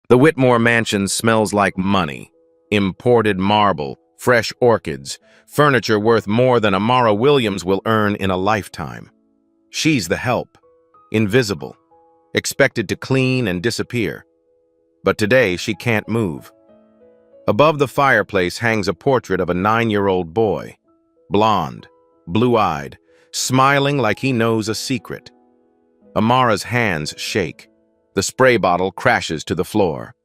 The Whitmore mansion smells like money. Imported marble, fresh orchids, furniture worth more than Amara Williams will earn in a lifetime. She's the help, invisible, expected to clean and disappear. But today she can't move. Above the fireplace hangs a portrait of a 9-year-old boy, blonde, blue-eyed, smiling like he knows a secret. Amara's hands shake. The spray bottle crashes to the floor.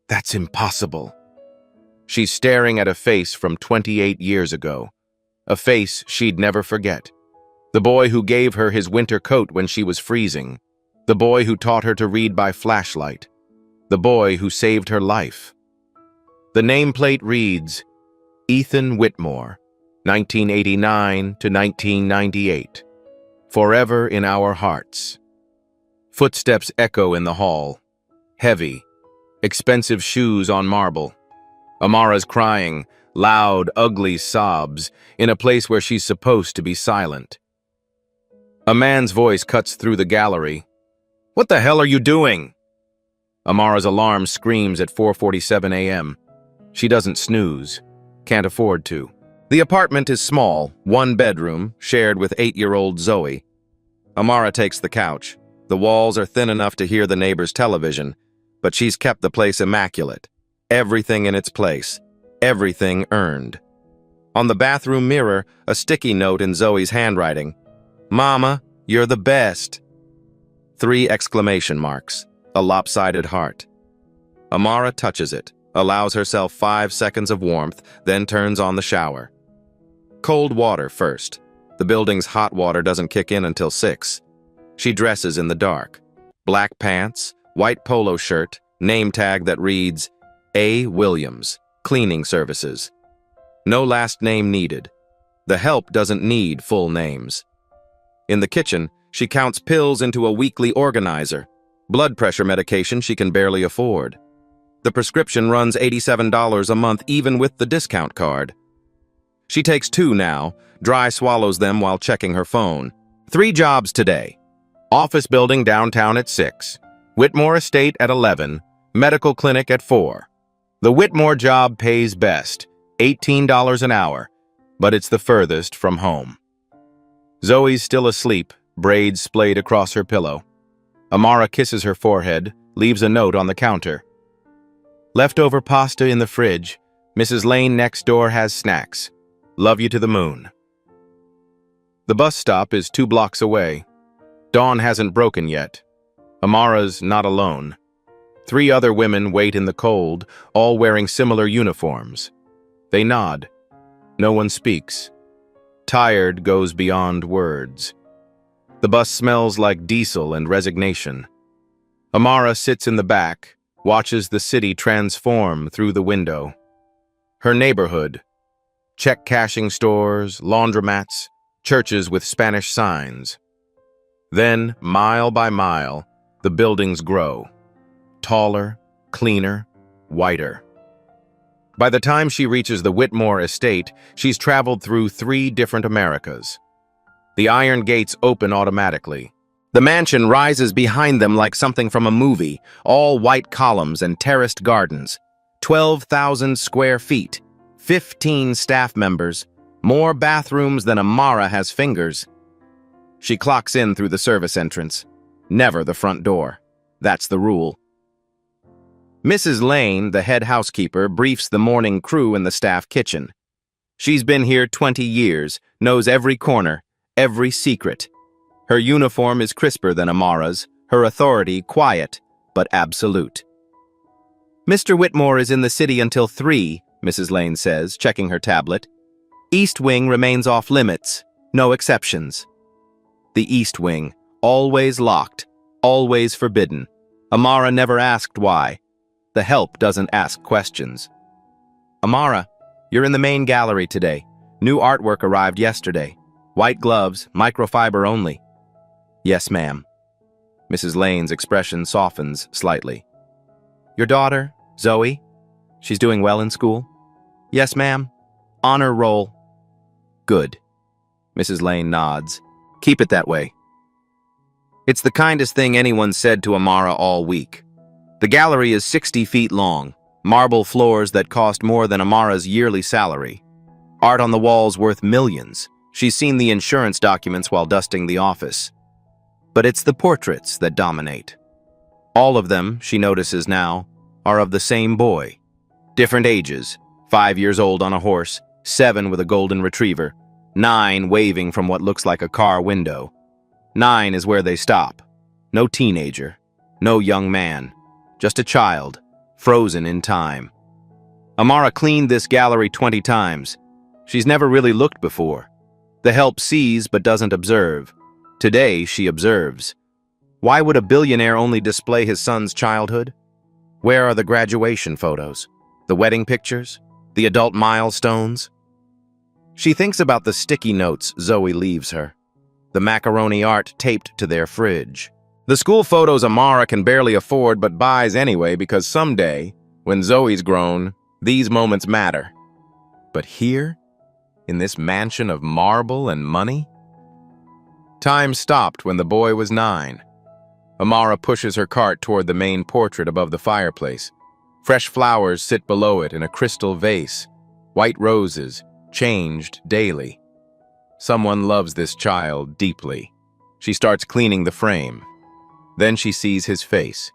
That's impossible. She's staring at a face from 28 years ago, a face she'd never forget. The boy who gave her his winter coat when she was freezing, the boy who taught her to read by flashlight, the boy who saved her life. The nameplate reads, Ethan Whitmore, 1989 to 1998. Forever in our hearts. Footsteps echo in the hall. Heavy, expensive shoes on marble. Amara's crying, loud, ugly sobs, in a place where she's supposed to be silent. A man's voice cuts through the gallery. What the hell are you doing? Amara's alarm screams at 4:47 a.m. She doesn't snooze. Can't afford to. The apartment is small, 1 bedroom, shared with 8-year-old Zoe. Amara takes the couch. The walls are thin enough to hear the neighbor's television, but she's kept the place immaculate. Everything in its place. Everything earned. On the bathroom mirror, a sticky note in Zoe's handwriting. Mama, you're the best. 3 exclamation marks. A lopsided heart. Amara touches it, allows herself 5 seconds of warmth, then turns on the shower. Cold water first. The building's hot water doesn't kick in until 6. She dresses in the dark. Black pants, white polo shirt, name tag that reads, A. Williams, Cleaning Services. No last name needed. The help doesn't need full names. In the kitchen, she counts pills into a weekly organizer. Blood pressure medication she can barely afford. The prescription runs $87 a month even with the discount card. She takes 2 now, dry swallows them while checking her phone. 3 jobs today. Office building downtown at 6. Whitmore Estate at 11. Medical clinic at 4. The Whitmore job pays best, $18 an hour, but it's the furthest from home. Zoe's still asleep, braids splayed across her pillow. Amara kisses her forehead, leaves a note on the counter. Leftover pasta in the fridge. Mrs. Lane next door has snacks. Love you to the moon. The bus stop is 2 blocks away. Dawn hasn't broken yet. Amara's not alone. 3 other women wait in the cold, all wearing similar uniforms. They nod. No one speaks. Tired goes beyond words. The bus smells like diesel and resignation. Amara sits in the back, watches the city transform through the window. Her neighborhood. Check cashing stores, laundromats, churches with Spanish signs. Then, mile by mile, the buildings grow. Taller, cleaner, whiter. By the time she reaches the Whitmore estate, she's traveled through 3 different Americas. The iron gates open automatically. The mansion rises behind them like something from a movie, all white columns and terraced gardens. 12,000 square feet, 15 staff members, more bathrooms than Amara has fingers. She clocks in through the service entrance. Never the front door. That's the rule. Mrs. Lane, the head housekeeper, briefs the morning crew in the staff kitchen. She's been here 20 years, knows every corner, every secret. Her uniform is crisper than Amara's, her authority quiet, but absolute. Mr. Whitmore is in the city until 3, Mrs. Lane says, checking her tablet. East Wing remains off limits, no exceptions. The East Wing, always locked, always forbidden. Amara never asked why. The help doesn't ask questions. Amara, you're in the main gallery today. New artwork arrived yesterday. White gloves, microfiber only. Yes, ma'am. Mrs. Lane's expression softens slightly. Your daughter, Zoe? She's doing well in school? Yes, ma'am. Honor roll. Good. Mrs. Lane nods. Keep it that way. It's the kindest thing anyone said to Amara all week. The gallery is 60 feet long, marble floors that cost more than Amara's yearly salary. Art on the walls worth millions. She's seen the insurance documents while dusting the office. But it's the portraits that dominate. All of them, she notices now, are of the same boy. Different ages, 5 years old on a horse, 7 with a golden retriever, 9 waving from what looks like a car window. 9 is where they stop. No teenager, no young man, just a child, frozen in time. Amara cleaned this gallery 20 times. She's never really looked before. The help sees but doesn't observe. Today, she observes. Why would a billionaire only display his son's childhood? Where are the graduation photos? The wedding pictures? The adult milestones? She thinks about the sticky notes Zoe leaves her. The macaroni art taped to their fridge. The school photos Amara can barely afford but buys anyway because someday, when Zoe's grown, these moments matter. But here, in this mansion of marble and money? Time stopped when the boy was 9. Amara pushes her cart toward the main portrait above the fireplace. Fresh flowers sit below it in a crystal vase. White roses, changed daily. Someone loves this child deeply. She starts cleaning the frame. Then she sees his face,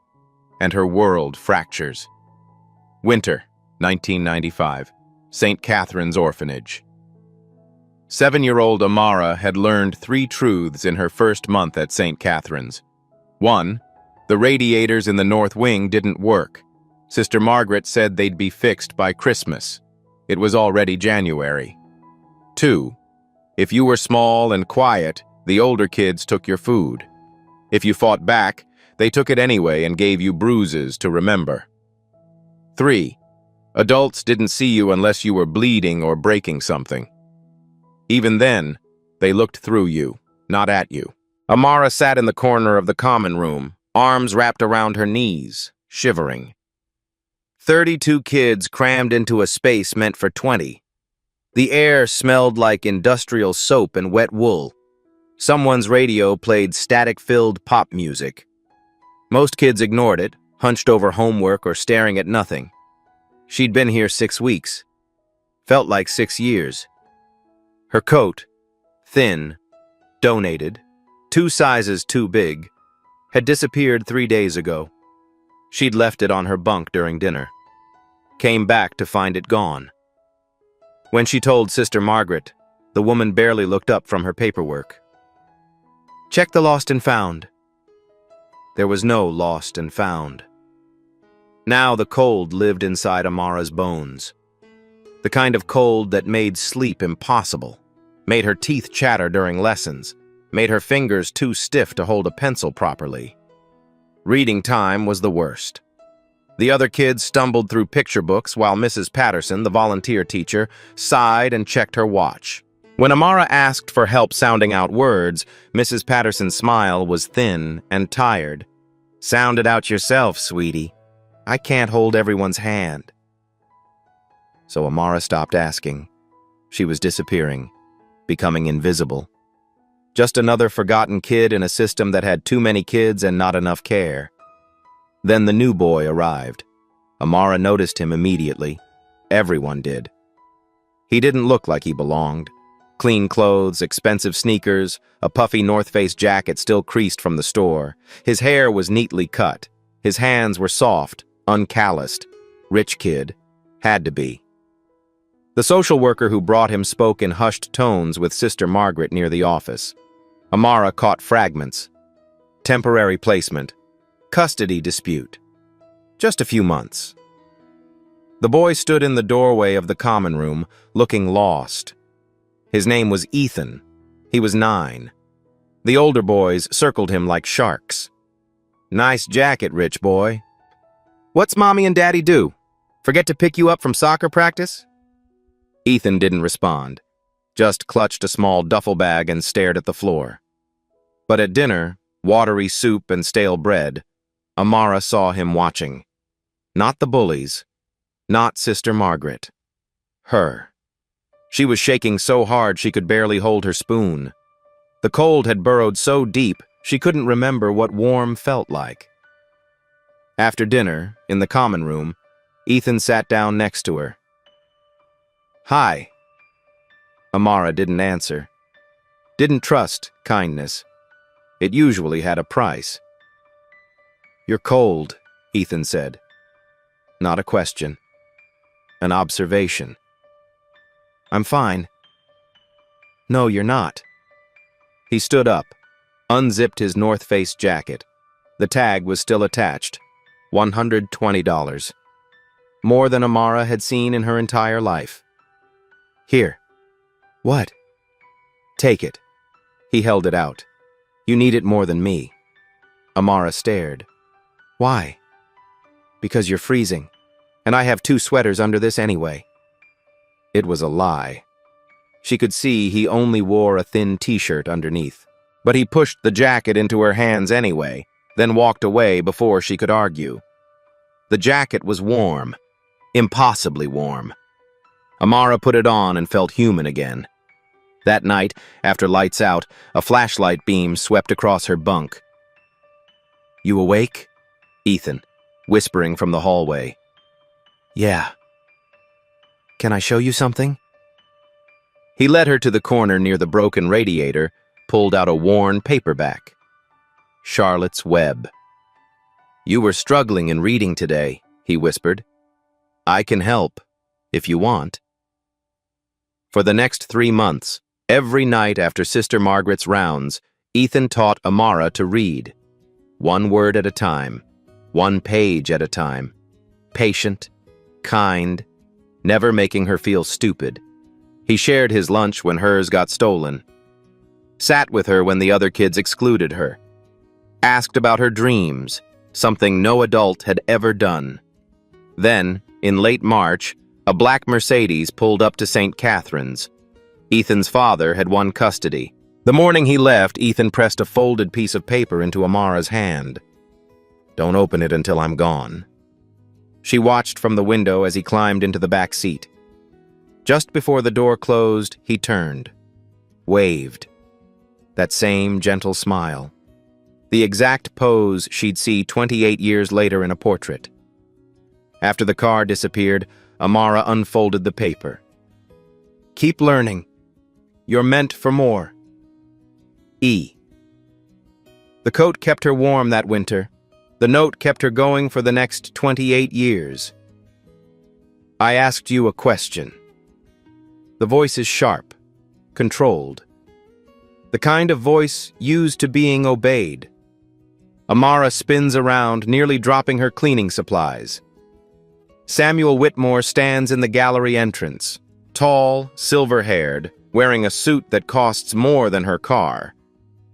and her world fractures. Winter, 1995, St. Catherine's Orphanage. 7-year-old Amara had learned 3 truths in her first month at St. Catherine's. 1. The radiators in the north wing didn't work. Sister Margaret said they'd be fixed by Christmas. It was already January. 2. If you were small and quiet, the older kids took your food. If you fought back, they took it anyway and gave you bruises to remember. 3. Adults didn't see you unless you were bleeding or breaking something. Even then, they looked through you, not at you. Amara sat in the corner of the common room, arms wrapped around her knees, shivering. 32 kids crammed into a space meant for 20. The air smelled like industrial soap and wet wool. Someone's radio played static-filled pop music. Most kids ignored it, hunched over homework or staring at nothing. She'd been here 6 weeks. Felt like 6 years. Her coat, thin, donated, 2 sizes too big, had disappeared 3 days ago. She'd left it on her bunk during dinner. Came back to find it gone. When she told Sister Margaret, the woman barely looked up from her paperwork. Check the lost and found. There was no lost and found. Now the cold lived inside Amara's bones. The kind of cold that made sleep impossible, made her teeth chatter during lessons, made her fingers too stiff to hold a pencil properly. Reading time was the worst. The other kids stumbled through picture books while Mrs. Patterson, the volunteer teacher, sighed and checked her watch. When Amara asked for help sounding out words, Mrs. Patterson's smile was thin and tired. Sound it out yourself, sweetie. I can't hold everyone's hand. So Amara stopped asking. She was disappearing, becoming invisible. Just another forgotten kid in a system that had too many kids and not enough care. Then the new boy arrived. Amara noticed him immediately. Everyone did. He didn't look like he belonged. Clean clothes, expensive sneakers, a puffy North Face jacket still creased from the store. His hair was neatly cut. His hands were soft, uncalloused. Rich kid. Had to be. The social worker who brought him spoke in hushed tones with Sister Margaret near the office. Amara caught fragments. Temporary placement. Custody dispute. Just a few months. The boy stood in the doorway of the common room, looking lost. His name was Ethan. He was 9. The older boys circled him like sharks. Nice jacket, rich boy. What's Mommy and Daddy do? Forget to pick you up from soccer practice? Ethan didn't respond, just clutched a small duffel bag and stared at the floor. But at dinner, watery soup and stale bread, Amara saw him watching. Not the bullies, not Sister Margaret. Her. She was shaking so hard she could barely hold her spoon. The cold had burrowed so deep she couldn't remember what warm felt like. After dinner, in the common room, Ethan sat down next to her. "Hi." Amara didn't answer. Didn't trust kindness. It usually had a price. "You're cold," Ethan said. Not a question. An observation. "I'm fine." "No, you're not." He stood up, unzipped his North Face jacket. The tag was still attached. $120. More than Amara had seen in her entire life. "Here." "What?" "Take it." He held it out. "You need it more than me." Amara stared. "Why?" "Because you're freezing, and I have 2 sweaters under this anyway." It was a lie. She could see he only wore a thin t-shirt underneath, but he pushed the jacket into her hands anyway, then walked away before she could argue. The jacket was warm, impossibly warm. Amara put it on and felt human again. That night, after lights out, a flashlight beam swept across her bunk. "You awake?" Ethan, whispering from the hallway. "Yeah." "Can I show you something?" He led her to the corner near the broken radiator, pulled out a worn paperback. Charlotte's Web. "You were struggling in reading today," he whispered. "I can help, if you want." For the next 3 months, every night after Sister Margaret's rounds, Ethan taught Amara to read. 1 word at a time, 1 page at a time. Patient, kind, never making her feel stupid. He shared his lunch when hers got stolen. Sat with her when the other kids excluded her. Asked about her dreams, something no adult had ever done. Then, in late March, a black Mercedes pulled up to St. Catherine's. Ethan's father had won custody. The morning he left, Ethan pressed a folded piece of paper into Amara's hand. "Don't open it until I'm gone." She watched from the window as he climbed into the back seat. Just before the door closed, he turned, waved. That same gentle smile. The exact pose she'd see 28 years later in a portrait. After the car disappeared, Amara unfolded the paper. "Keep learning. You're meant for more. E." The coat kept her warm that winter. The note kept her going for the next 28 years. "I asked you a question." The voice is sharp, controlled. The kind of voice used to being obeyed. Amara spins around, nearly dropping her cleaning supplies. Samuel Whitmore stands in the gallery entrance, tall, silver-haired, wearing a suit that costs more than her car.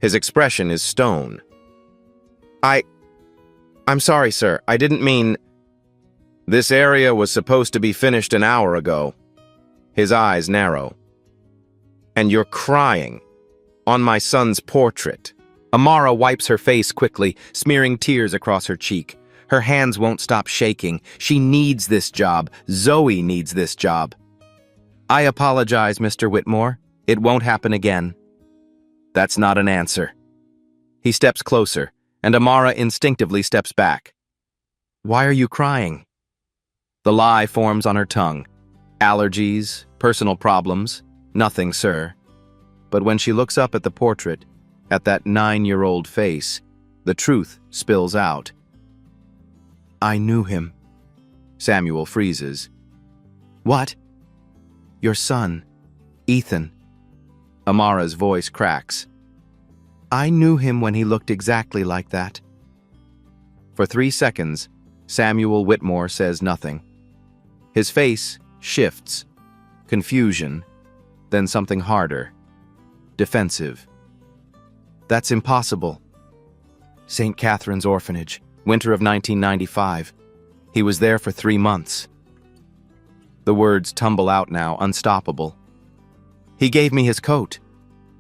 His expression is stone. I'm sorry, sir. I didn't mean..." "This area was supposed to be finished an hour ago." His eyes narrow. "And you're crying on my son's portrait." Amara wipes her face quickly, smearing tears across her cheek. Her hands won't stop shaking. She needs this job. Zoe needs this job. "I apologize, Mr. Whitmore. It won't happen again." That's not an answer. He steps closer, and Amara instinctively steps back. "Why are you crying?" The lie forms on her tongue. Allergies, personal problems, nothing, sir. But when she looks up at the portrait, at that 9-year-old face, the truth spills out. "I knew him." Samuel freezes. "What?" "Your son, Ethan." Amara's voice cracks. "I knew him when he looked exactly like that." For 3 seconds, Samuel Whitmore says nothing. His face shifts. Confusion, then something harder. Defensive. "That's impossible." St. Catherine's Orphanage, winter of 1995. He was there for 3 months. The words tumble out now, unstoppable. "He gave me his coat,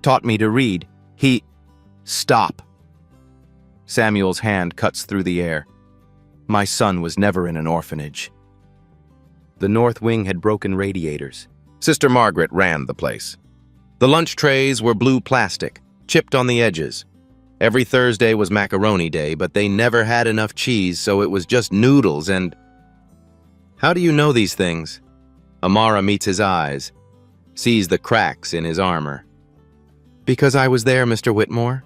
taught me to read. He..." "Stop." Samuel's hand cuts through the air. "My son was never in an orphanage." The north wing had broken radiators. Sister Margaret ran the place. The lunch trays were blue plastic, chipped on the edges. Every Thursday was macaroni day, but they never had enough cheese, so it was just noodles and... How do you know these things? Amara meets his eyes, sees the cracks in his armor. Because I was there, Mr. Whitmore.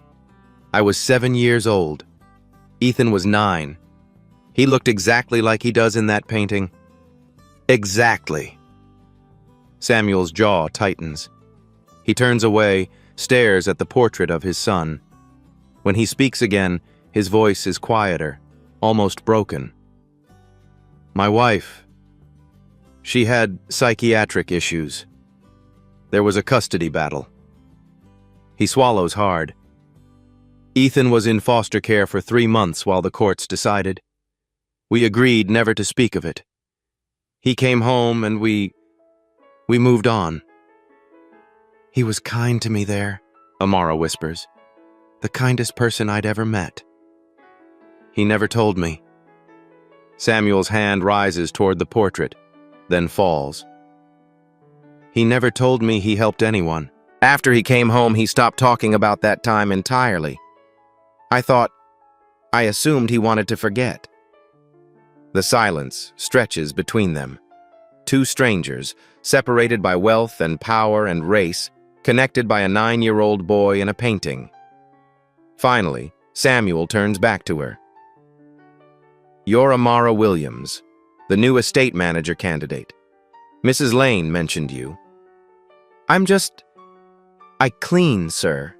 I was 7 years old. Ethan was 9. He looked exactly like he does in that painting. Exactly. Samuel's jaw tightens. He turns away, stares at the portrait of his son. When he speaks again, his voice is quieter, almost broken. My wife. She had psychiatric issues. There was a custody battle. He swallows hard. Ethan was in foster care for 3 months while the courts decided. We agreed never to speak of it. He came home and we moved on. He was kind to me there, Amara whispers. The kindest person I'd ever met. He never told me. Samuel's hand rises toward the portrait, then falls. He never told me he helped anyone. After he came home, he stopped talking about that time entirely. I assumed he wanted to forget. The silence stretches between them. Two strangers, separated by wealth and power and race, connected by a 9-year-old boy in a painting. Finally, Samuel turns back to her. You're Amara Williams, the new estate manager candidate. Mrs. Lane mentioned you. I clean, sir.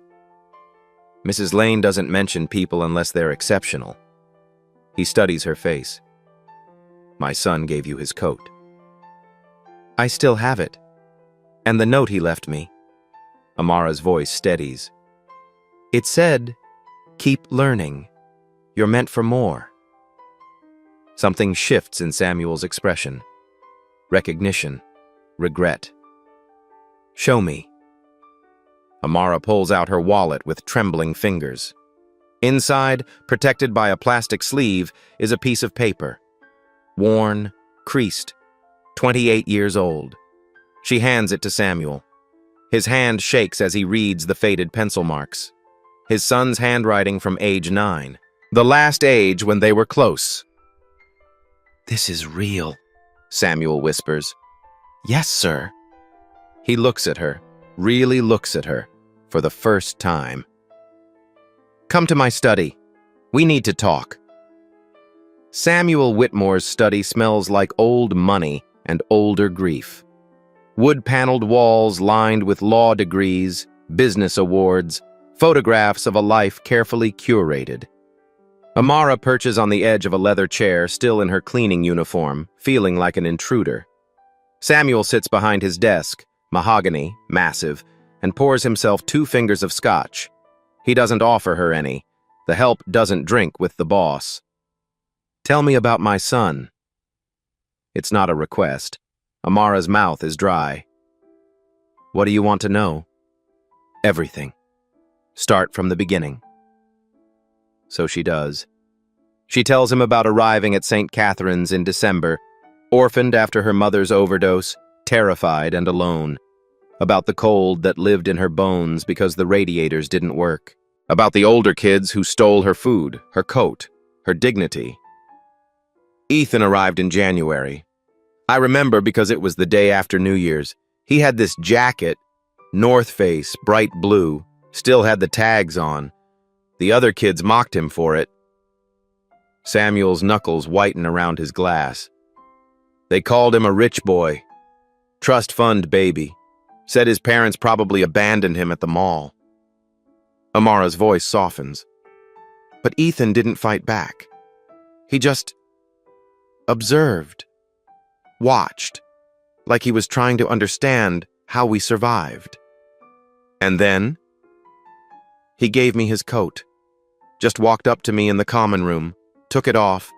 Mrs. Lane doesn't mention people unless they're exceptional. He studies her face. My son gave you his coat. I still have it. And the note he left me. Amara's voice steadies. It said, keep learning. You're meant for more. Something shifts in Samuel's expression. Recognition. Regret. Show me. Amara pulls out her wallet with trembling fingers. Inside, protected by a plastic sleeve, is a piece of paper. Worn, creased, 28 years old. She hands it to Samuel. His hand shakes as he reads the faded pencil marks. His son's handwriting from age 9, the last age when they were close. This is real, Samuel whispers. Yes, sir. He looks at her, really looks at her, for the first time. Come to my study. We need to talk. Samuel Whitmore's study smells like old money and older grief. Wood-paneled walls lined with law degrees, business awards, photographs of a life carefully curated. Amara perches on the edge of a leather chair, still in her cleaning uniform, feeling like an intruder. Samuel sits behind his desk, mahogany, massive, and pours himself 2 fingers of scotch. He doesn't offer her any. The help doesn't drink with the boss. Tell me about my son. It's not a request. Amara's mouth is dry. What do you want to know? Everything. Start from the beginning. So she does. She tells him about arriving at St. Catherine's in December, orphaned after her mother's overdose, terrified and alone. About the cold that lived in her bones because the radiators didn't work. About the older kids who stole her food, her coat, her dignity. Ethan arrived in January. I remember because it was the day after New Year's. He had this jacket, North Face, bright blue, still had the tags on. The other kids mocked him for it. Samuel's knuckles whiten around his glass. They called him a rich boy. Trust fund baby. Said his parents probably abandoned him at the mall. Amara's voice softens. But Ethan didn't fight back. He just observed, watched, like he was trying to understand how we survived. And then he gave me his coat, just walked up to me in the common room, took it off,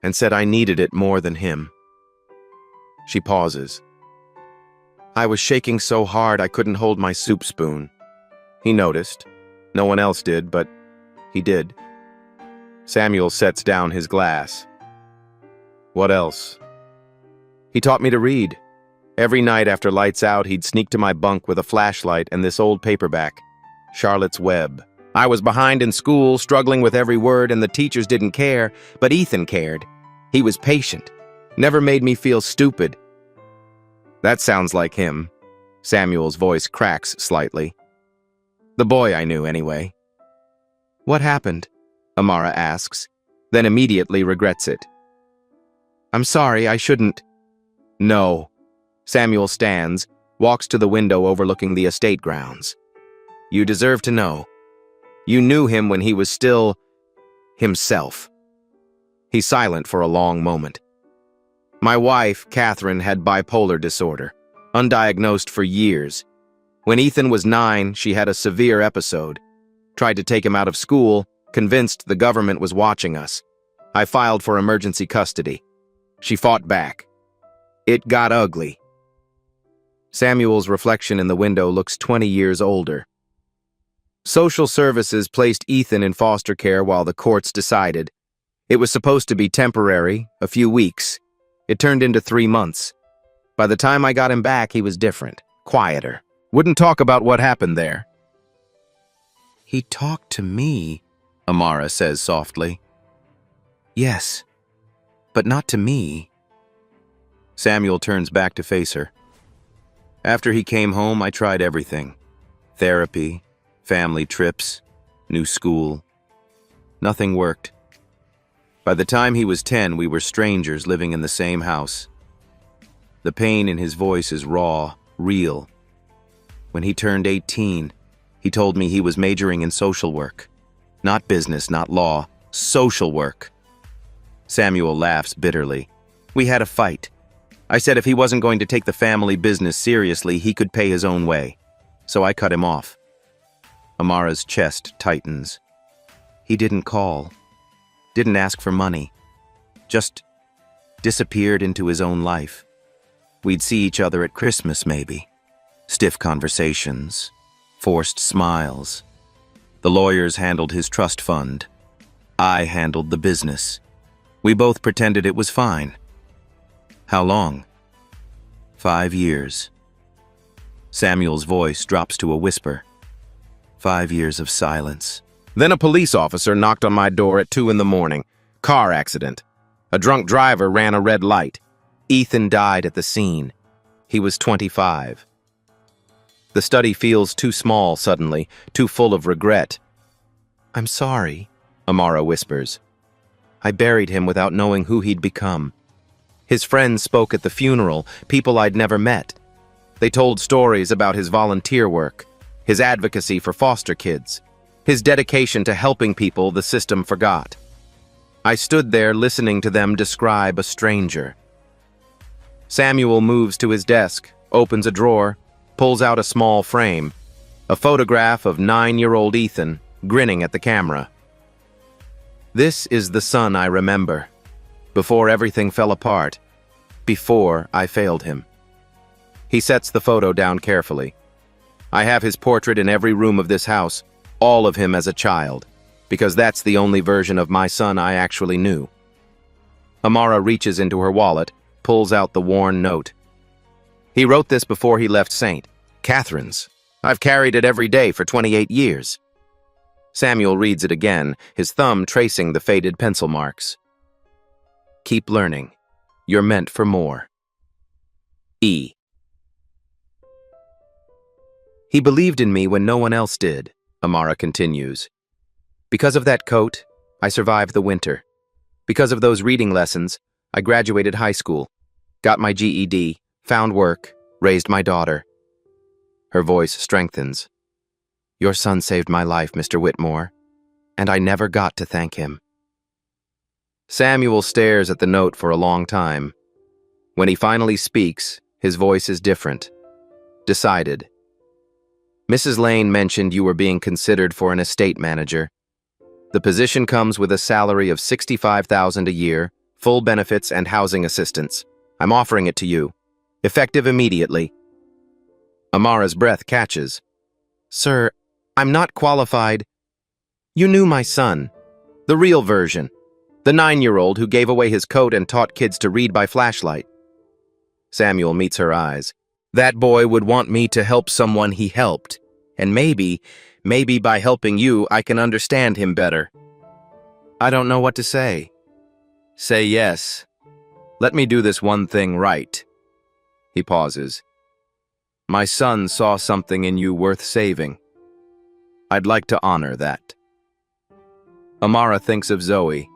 and said I needed it more than him. She pauses. I was shaking so hard I couldn't hold my soup spoon. He noticed. No one else did, but he did. Samuel sets down his glass. What else? He taught me to read. Every night after lights out, he'd sneak to my bunk with a flashlight and this old paperback, Charlotte's Web. I was behind in school, struggling with every word, and the teachers didn't care, but Ethan cared. He was patient, never made me feel stupid. That sounds like him. Samuel's voice cracks slightly. The boy I knew, anyway. What happened? Amara asks, then immediately regrets it. I'm sorry, I shouldn't. No. Samuel stands, walks to the window overlooking the estate grounds. You deserve to know. You knew him when he was still himself. He's silent for a long moment. My wife, Catherine, had bipolar disorder, undiagnosed for years. When Ethan was 9, she had a severe episode. Tried to take him out of school, convinced the government was watching us. I filed for emergency custody. She fought back. It got ugly. Samuel's reflection in the window looks 20 years older. Social services placed Ethan in foster care while the courts decided. It was supposed to be temporary, a few weeks. It turned into 3 months. By the time I got him back, he was different, quieter. Wouldn't talk about what happened there. He talked to me, Amara says softly. Yes, but not to me. Samuel turns back to face her. After he came home, I tried everything. Therapy, family trips, new school. Nothing worked. By the time he was 10, we were strangers living in the same house. The pain in his voice is raw, real. When he turned 18, he told me he was majoring in social work. Not business, not law, social work. Samuel laughs bitterly. We had a fight. I said if he wasn't going to take the family business seriously, he could pay his own way. So I cut him off. Amara's chest tightens. He didn't call. Didn't ask for money. Just disappeared into his own life. We'd see each other at Christmas, maybe. Stiff conversations. Forced smiles. The lawyers handled his trust fund. I handled the business. We both pretended it was fine. How long? 5 years. Samuel's voice drops to a whisper. 5 years of silence. Then a police officer knocked on my door at 2 in the morning. Car accident. A drunk driver ran a red light. Ethan died at the scene. He was 25. The study feels too small suddenly, too full of regret. I'm sorry, Amara whispers. I buried him without knowing who he'd become. His friends spoke at the funeral, people I'd never met. They told stories about his volunteer work, his advocacy for foster kids, his dedication to helping people the system forgot. I stood there listening to them describe a stranger. Samuel moves to his desk, opens a drawer, pulls out a small frame, a photograph of 9-year-old Ethan, grinning at the camera. This is the son I remember, before everything fell apart, before I failed him. He sets the photo down carefully. I have his portrait in every room of this house, all of him as a child, because that's the only version of my son I actually knew. Amara reaches into her wallet, pulls out the worn note. He wrote this before he left St. Catherine's. I've carried it every day for 28 years. Samuel reads it again, his thumb tracing the faded pencil marks. Keep learning. You're meant for more. E. He believed in me when no one else did, Amara continues. Because of that coat, I survived the winter. Because of those reading lessons, I graduated high school, got my GED, found work, raised my daughter. Her voice strengthens. Your son saved my life, Mr. Whitmore, and I never got to thank him. Samuel stares at the note for a long time. When he finally speaks, his voice is different. Decided. Mrs. Lane mentioned you were being considered for an estate manager. The position comes with a salary of $65,000 a year, full benefits and housing assistance. I'm offering it to you. Effective immediately. Amara's breath catches. Sir, I'm not qualified. You knew my son. The real version. The 9-year-old who gave away his coat and taught kids to read by flashlight. Samuel meets her eyes. That boy would want me to help someone he helped. And maybe Maybe by helping you, I can understand him better. I don't know what to say. Say yes. Let me do this one thing right. He pauses. My son saw something in you worth saving. I'd like to honor that. Amara thinks of Zoe,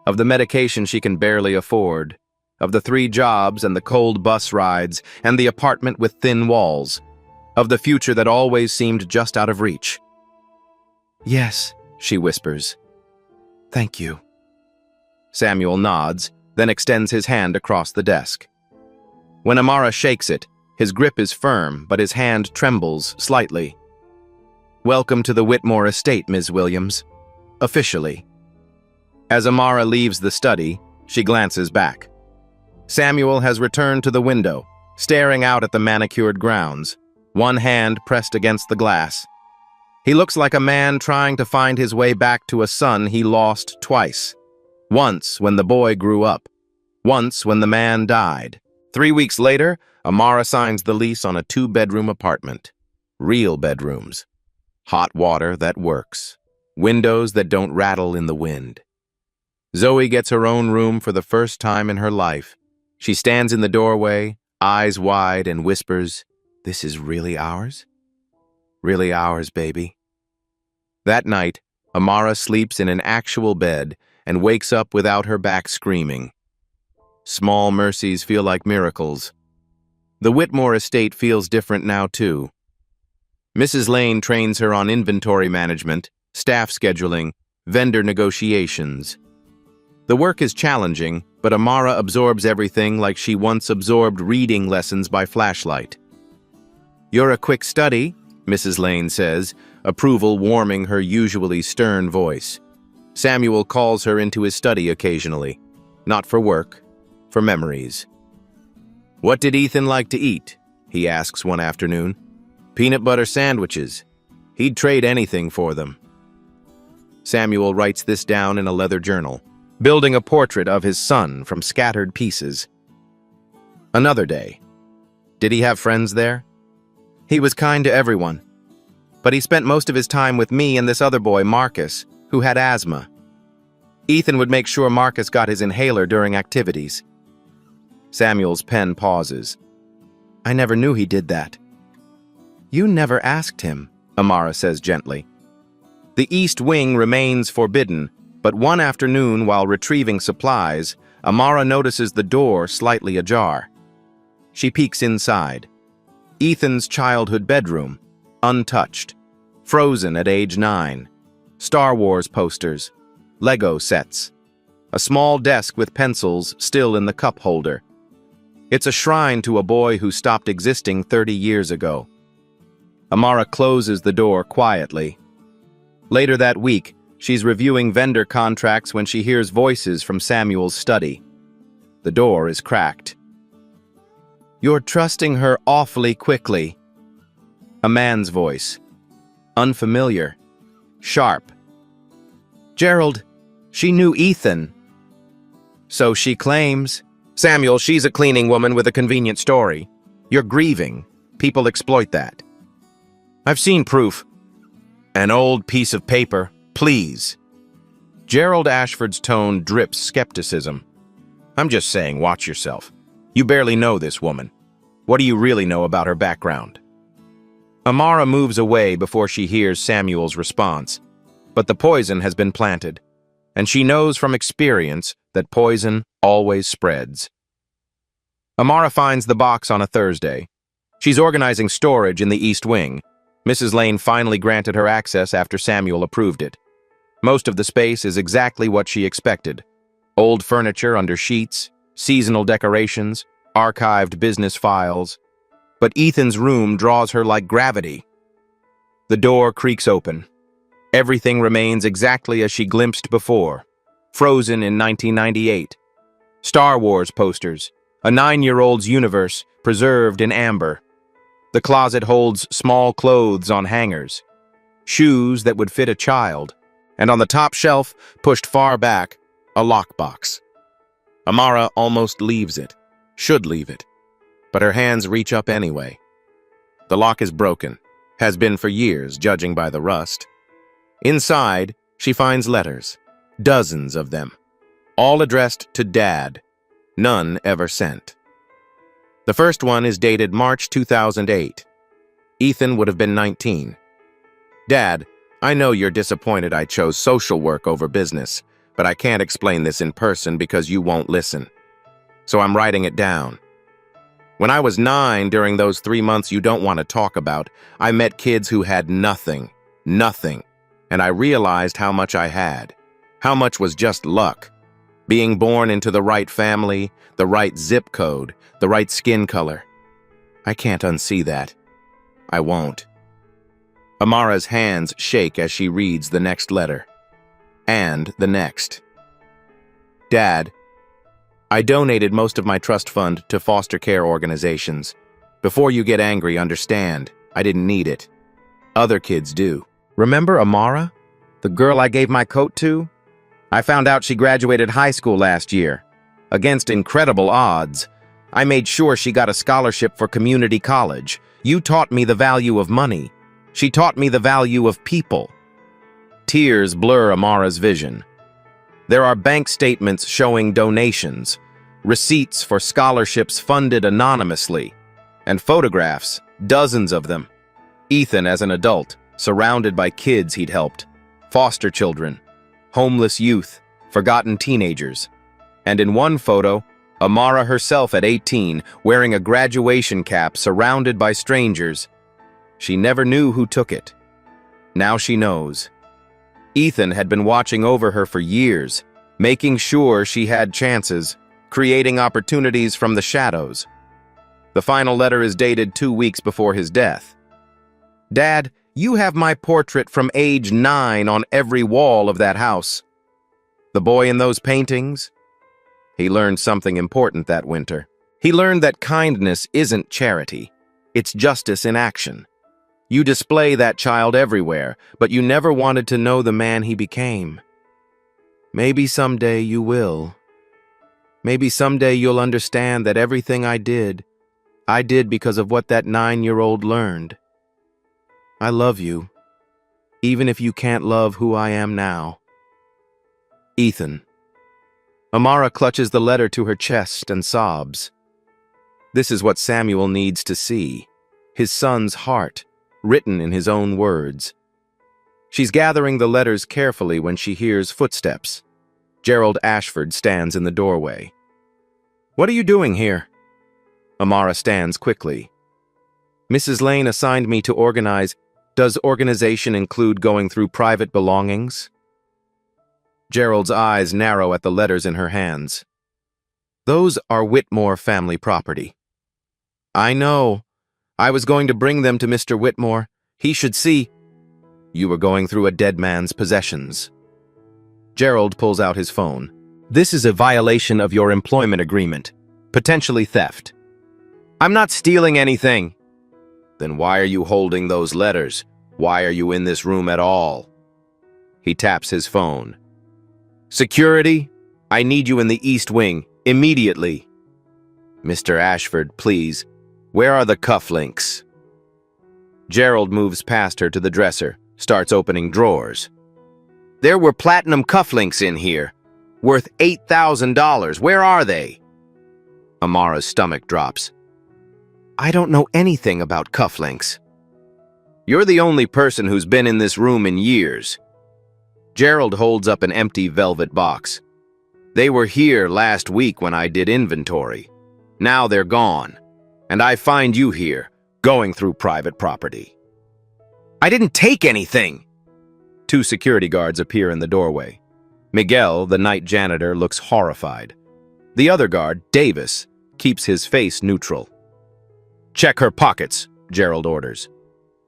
of the medication she can barely afford, of the 3 jobs and the cold bus rides and the apartment with thin walls, of the future that always seemed just out of reach. Yes, she whispers. Thank you. Samuel nods, then extends his hand across the desk. When Amara shakes it, his grip is firm, but his hand trembles slightly. Welcome to the Whitmore estate, Ms. Williams. Officially. As Amara leaves the study, she glances back. Samuel has returned to the window, staring out at the manicured grounds, one hand pressed against the glass. He looks like a man trying to find his way back to a son he lost twice. Once when the boy grew up, once when the man died. 3 weeks later, Amara signs the lease on a 2-bedroom apartment. Real bedrooms. Hot water that works. Windows that don't rattle in the wind. Zoe gets her own room for the first time in her life. She stands in the doorway, eyes wide, and whispers, "This is really ours? Really ours, baby." That night, Amara sleeps in an actual bed and wakes up without her back screaming. Small mercies feel like miracles. The Whitmore estate feels different now, too. Mrs. Lane trains her on inventory management, staff scheduling, vendor negotiations. The work is challenging, but Amara absorbs everything like she once absorbed reading lessons by flashlight. "You're a quick study," Mrs. Lane says, approval warming her usually stern voice. Samuel calls her into his study occasionally, not for work, for memories. "What did Ethan like to eat?" he asks one afternoon. "Peanut butter sandwiches. He'd trade anything for them." Samuel writes this down in a leather journal, building a portrait of his son from scattered pieces. Another day. Did he have friends there? He was kind to everyone, but he spent most of his time with me and this other boy, Marcus, who had asthma. Ethan would make sure Marcus got his inhaler during activities. Samuel's pen pauses. "I never knew he did that." "You never asked him," Amara says gently. The East Wing remains forbidden, but one afternoon while retrieving supplies, Amara notices the door slightly ajar. She peeks inside. Ethan's childhood bedroom, untouched, frozen at age 9. Star Wars posters, Lego sets, a small desk with pencils still in the cup holder. It's a shrine to a boy who stopped existing 30 years ago. Amara closes the door quietly. Later that week, she's reviewing vendor contracts when she hears voices from Samuel's study. The door is cracked. "You're trusting her awfully quickly." A man's voice. Unfamiliar. Sharp. "Gerald, she knew Ethan." "So she claims." "Samuel, she's a cleaning woman with a convenient story. You're grieving. People exploit that." "I've seen proof." "An old piece of paper, please." Gerald Ashford's tone drips skepticism. "I'm just saying, watch yourself. You barely know this woman. What do you really know about her background?" Amara moves away before she hears Samuel's response. But the poison has been planted, and she knows from experience that poison always spreads. Amara finds the box on a Thursday. She's organizing storage in the East Wing. Mrs. Lane finally granted her access after Samuel approved it. Most of the space is exactly what she expected. Old furniture under sheets, seasonal decorations, archived business files. But Ethan's room draws her like gravity. The door creaks open. Everything remains exactly as she glimpsed before. Frozen in 1998. Star Wars posters, a 9-year-old's universe preserved in amber. The closet holds small clothes on hangers, shoes that would fit a child, and on the top shelf, pushed far back, a lockbox. Amara almost leaves it, should leave it, but her hands reach up anyway. The lock is broken, Has been for years, judging by the rust. Inside, she finds letters, dozens of them, all addressed to Dad, none ever sent. The first one is dated March 2008. Ethan would have been 19. Dad, I know you're disappointed I chose social work over business, but I can't explain this in person because you won't listen. So I'm writing it down. When I was 9, during those 3 months you don't want to talk about, I met kids who had nothing, and I realized how much I had. How much was just luck. Being born into the right family, the right zip code, the right skin color. I can't unsee that. I won't. Amara's hands shake as she reads the next letter. And the next. Dad, I donated most of my trust fund to foster care organizations. Before you get angry, understand, I didn't need it. Other kids do. Remember Amara? The girl I gave my coat to? I found out she graduated high school last year. Against incredible odds. I made sure she got a scholarship for community college. You taught me the value of money. She taught me the value of people. Tears blur Amara's vision. There are bank statements showing donations, receipts for scholarships funded anonymously, and photographs, dozens of them. Ethan as an adult, surrounded by kids he'd helped, foster children, homeless youth, forgotten teenagers. And in one photo, Amara herself at 18, wearing a graduation cap surrounded by strangers. She never knew who took it. Now she knows. Ethan had been watching over her for years, making sure she had chances, creating opportunities from the shadows. The final letter is dated 2 weeks before his death. Dad, you have my portrait from age 9 on every wall of that house. The boy in those paintings? He learned something important that winter. He learned that kindness isn't charity. It's justice in action. You display that child everywhere, but you never wanted to know the man he became. Maybe someday you will. Maybe someday you'll understand that everything I did because of what that 9-year-old learned. I love you, even if you can't love who I am now. Ethan. Amara clutches the letter to her chest and sobs. This is what Samuel needs to see. His son's heart, written in his own words. She's gathering the letters carefully when she hears footsteps. Gerald Ashford stands in the doorway. What are you doing here? Amara stands quickly. Mrs. Lane assigned me to organize. Does organization include going through private belongings? Gerald's eyes narrow at the letters in her hands. Those are Whitmore family property. I know. I was going to bring them to Mr. Whitmore. He should see. You were going through a dead man's possessions. Gerald pulls out his phone. This is a violation of your employment agreement. Potentially theft. I'm not stealing anything. Then why are you holding those letters? Why are you in this room at all? He taps his phone. Security, I need you in the East Wing, immediately. Mr. Ashford, please. Where are the cufflinks? Gerald moves past her to the dresser, starts opening drawers. There were platinum cufflinks in here, worth $8,000. Where are they? Amara's stomach drops. I don't know anything about cufflinks. You're the only person who's been in this room in years. Gerald holds up an empty velvet box. They were here last week when I did inventory. Now they're gone. And I find you here, going through private property. I didn't take anything! 2 security guards appear in the doorway. Miguel, the night janitor, looks horrified. The other guard, Davis, keeps his face neutral. Check her pockets, Gerald orders.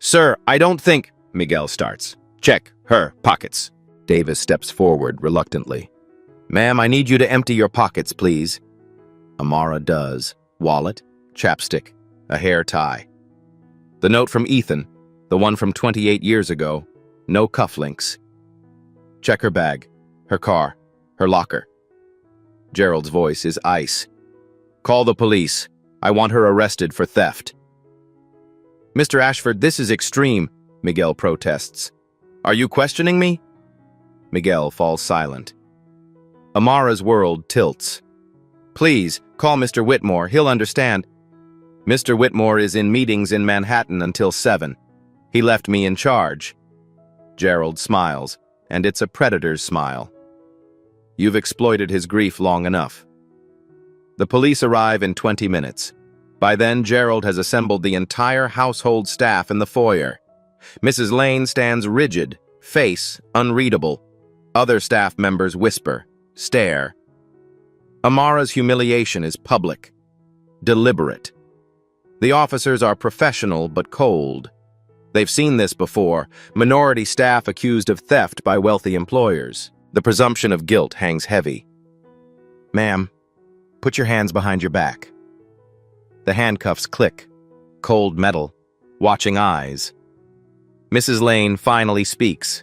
Sir, I don't think... Miguel starts. Check her pockets. Davis steps forward reluctantly. Ma'am, I need you to empty your pockets, please. Amara does. Wallet, chapstick, a hair tie. The note from Ethan, the one from 28 years ago, no cufflinks. Check her bag, her car, her locker. Gerald's voice is ice. Call the police. I want her arrested for theft. Mr. Ashford, this is extreme, Miguel protests. Are you questioning me? Miguel falls silent. Amara's world tilts. Please, call Mr. Whitmore, he'll understand. Mr. Whitmore is in meetings in Manhattan until 7. He left me in charge. Gerald smiles, and it's a predator's smile. You've exploited his grief long enough. The police arrive in 20 minutes. By then, Gerald has assembled the entire household staff in the foyer. Mrs. Lane stands rigid, face unreadable. Other staff members whisper, stare. Amara's humiliation is public, deliberate. The officers are professional but cold. They've seen this before, minority staff accused of theft by wealthy employers. The presumption of guilt hangs heavy. Ma'am, put your hands behind your back. The handcuffs click, cold metal, watching eyes. Mrs. Lane finally speaks.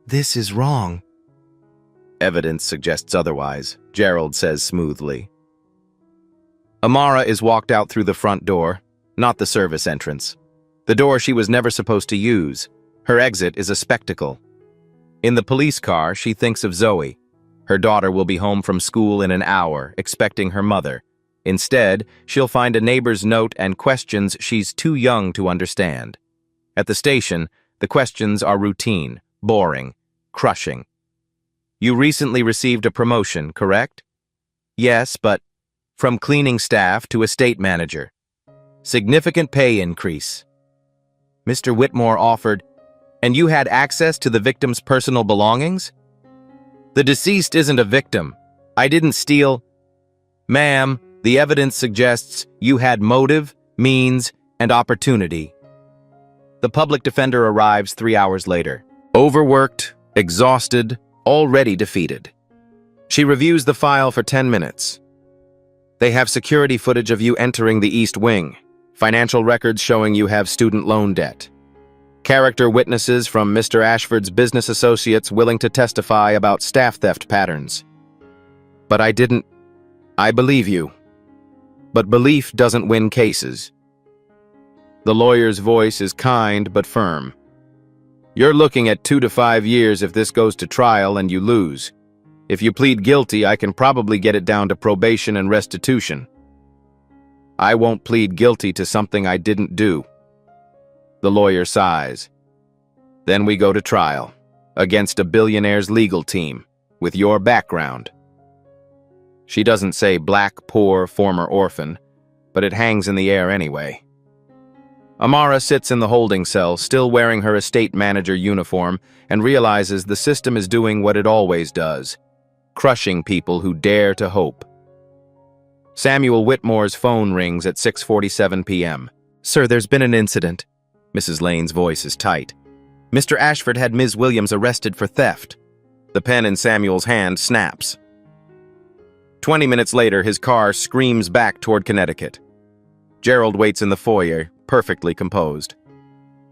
This is wrong. Evidence suggests otherwise, Gerald says smoothly. Amara is walked out through the front door, not the service entrance. The door she was never supposed to use. Her exit is a spectacle. In the police car, she thinks of Zoe. Her daughter will be home from school in an hour, expecting her mother. Instead, she'll find a neighbor's note and questions she's too young to understand. At the station, the questions are routine, boring, crushing. You recently received a promotion, correct? Yes, but from cleaning staff to estate manager. Significant pay increase. Mr. Whitmore offered, and you had access to the victim's personal belongings? The deceased isn't a victim. I didn't steal. Ma'am, the evidence suggests you had motive, means, and opportunity. The public defender arrives 3 hours later. Overworked, exhausted, already defeated. She reviews the file for 10 minutes. They have security footage of you entering the East Wing, financial records showing you have student loan debt. Character witnesses from Mr. Ashford's business associates willing to testify about staff theft patterns. But I believe you. But belief doesn't win cases. The lawyer's voice is kind but firm. You're looking at 2 to 5 years if this goes to trial and you lose. If you plead guilty, I can probably get it down to probation and restitution. I won't plead guilty to something I didn't do. The lawyer sighs. Then we go to trial, against a billionaire's legal team, with your background. She doesn't say black, poor, former orphan, but it hangs in the air anyway. Amara sits in the holding cell, still wearing her estate manager uniform, and realizes the system is doing what it always does, crushing people who dare to hope. Samuel Whitmore's phone rings at 6:47 p.m. Sir, there's been an incident. Mrs. Lane's voice is tight. Mr. Ashford had Ms. Williams arrested for theft. The pen in Samuel's hand snaps. 20 minutes later, his car screams back toward Connecticut. Gerald waits in the foyer, perfectly composed.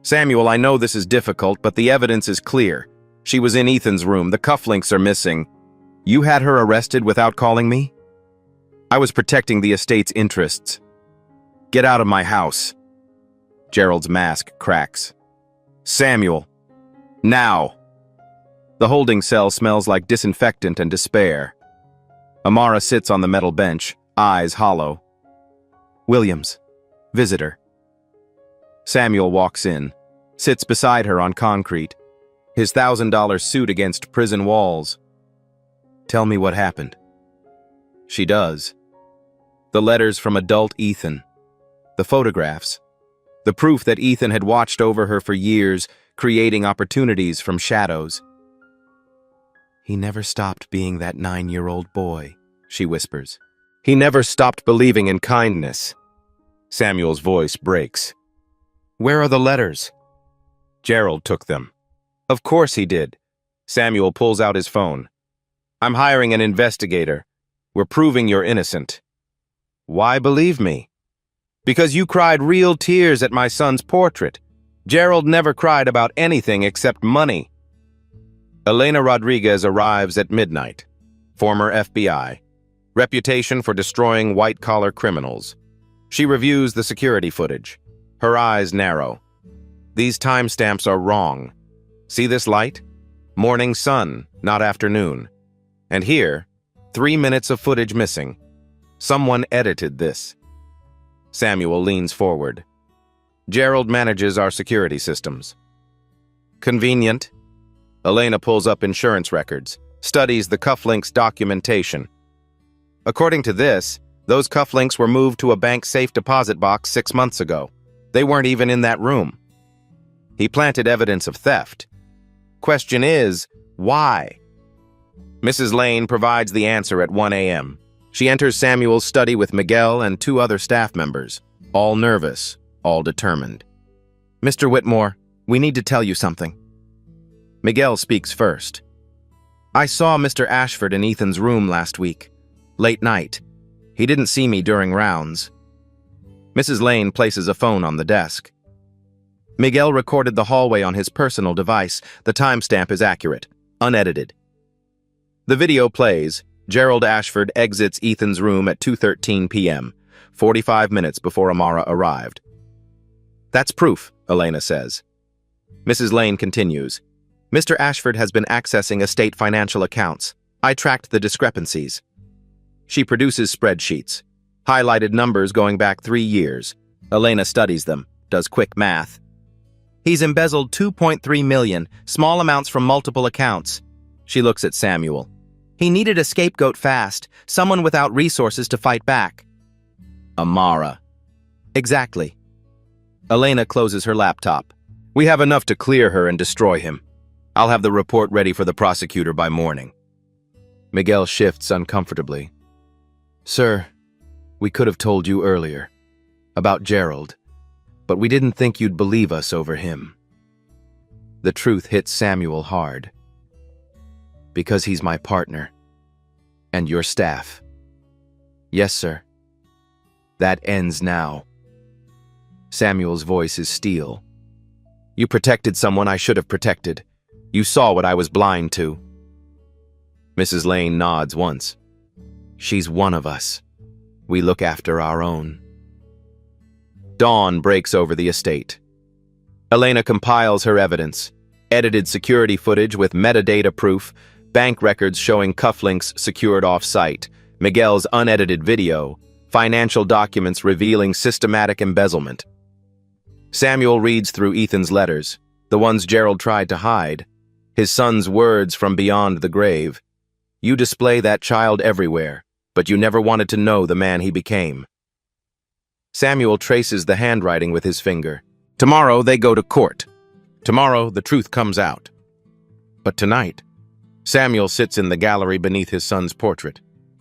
Samuel, I know this is difficult, but the evidence is clear. She was in Ethan's room. The cufflinks are missing. You had her arrested without calling me? I was protecting the estate's interests. Get out of my house. Gerald's mask cracks. Samuel. Now. The holding cell smells like disinfectant and despair. Amara sits on the metal bench, eyes hollow. Williams. Visitor. Samuel walks in, sits beside her on concrete, his $1,000 suit against prison walls. Tell me what happened. She does. The letters from adult Ethan. The photographs. The proof that Ethan had watched over her for years, creating opportunities from shadows. He never stopped being that 9-year-old boy, she whispers. He never stopped believing in kindness. Samuel's voice breaks. Where are the letters? Gerald took them. Of course he did. Samuel pulls out his phone. I'm hiring an investigator. We're proving you're innocent. Why believe me? Because you cried real tears at my son's portrait. Gerald never cried about anything except money. Elena Rodriguez arrives at midnight. Former FBI. Reputation for destroying white-collar criminals. She reviews the security footage. Her eyes narrow. These timestamps are wrong. See this light? Morning sun, not afternoon. And here, 3 minutes of footage missing. Someone edited this. Samuel leans forward. Gerald manages our security systems. Convenient. Elena pulls up insurance records, studies the cufflinks documentation. According to this, those cufflinks were moved to a bank safe deposit box 6 months ago. They weren't even in that room. He planted evidence of theft. Question is, why? Mrs. Lane provides the answer at 1 a.m. She enters Samuel's study with Miguel and 2 other staff members, all nervous, all determined. Mr. Whitmore, we need to tell you something. Miguel speaks first. I saw Mr. Ashford in Ethan's room last week, late night. He didn't see me during rounds. Mrs. Lane places a phone on the desk. Miguel recorded the hallway on his personal device. The timestamp is accurate, unedited. The video plays. Gerald Ashford exits Ethan's room at 2:13 p.m., 45 minutes before Amara arrived. That's proof, Elena says. Mrs. Lane continues. Mr. Ashford has been accessing estate financial accounts. I tracked the discrepancies. She produces spreadsheets, highlighted numbers going back 3 years. Elena studies them, does quick math. He's embezzled $2.3 million, small amounts from multiple accounts. She looks at Samuel. He needed a scapegoat fast, someone without resources to fight back. Amara. Exactly. Elena closes her laptop. We have enough to clear her and destroy him. I'll have the report ready for the prosecutor by morning. Miguel shifts uncomfortably. Sir, we could have told you earlier about Gerald, but we didn't think you'd believe us over him. The truth hits Samuel hard. Because he's my partner. And your staff. Yes, sir. That ends now. Samuel's voice is steel. You protected someone I should have protected. You saw what I was blind to. Mrs. Lane nods once. She's one of us. We look after our own. Dawn breaks over the estate. Elena compiles her evidence. Edited security footage with metadata proof, bank records showing cufflinks secured off-site, Miguel's unedited video, financial documents revealing systematic embezzlement. Samuel reads through Ethan's letters, the ones Gerald tried to hide, his son's words from beyond the grave. You display that child everywhere, but you never wanted to know the man he became. Samuel traces the handwriting with his finger. Tomorrow they go to court. Tomorrow the truth comes out. But tonight, Samuel sits in the gallery beneath his son's portrait,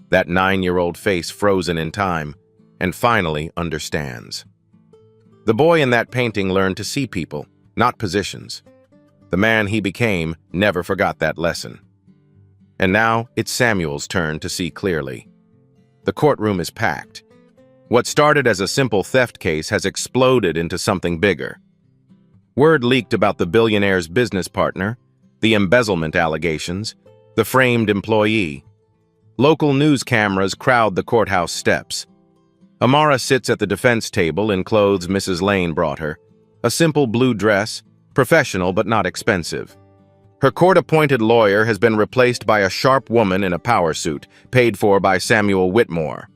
that 9-year-old face frozen in time, and finally understands. The boy in that painting learned to see people, not positions. The man he became never forgot that lesson. And now it's Samuel's turn to see clearly. The courtroom is packed. What started as a simple theft case has exploded into something bigger. Word leaked about the billionaire's business partner, the embezzlement allegations, the framed employee. Local news cameras crowd the courthouse steps. Amara sits at the defense table in clothes Mrs. Lane brought her. A simple blue dress, professional but not expensive. Her court-appointed lawyer has been replaced by a sharp woman in a power suit, paid for by Samuel Whitmore.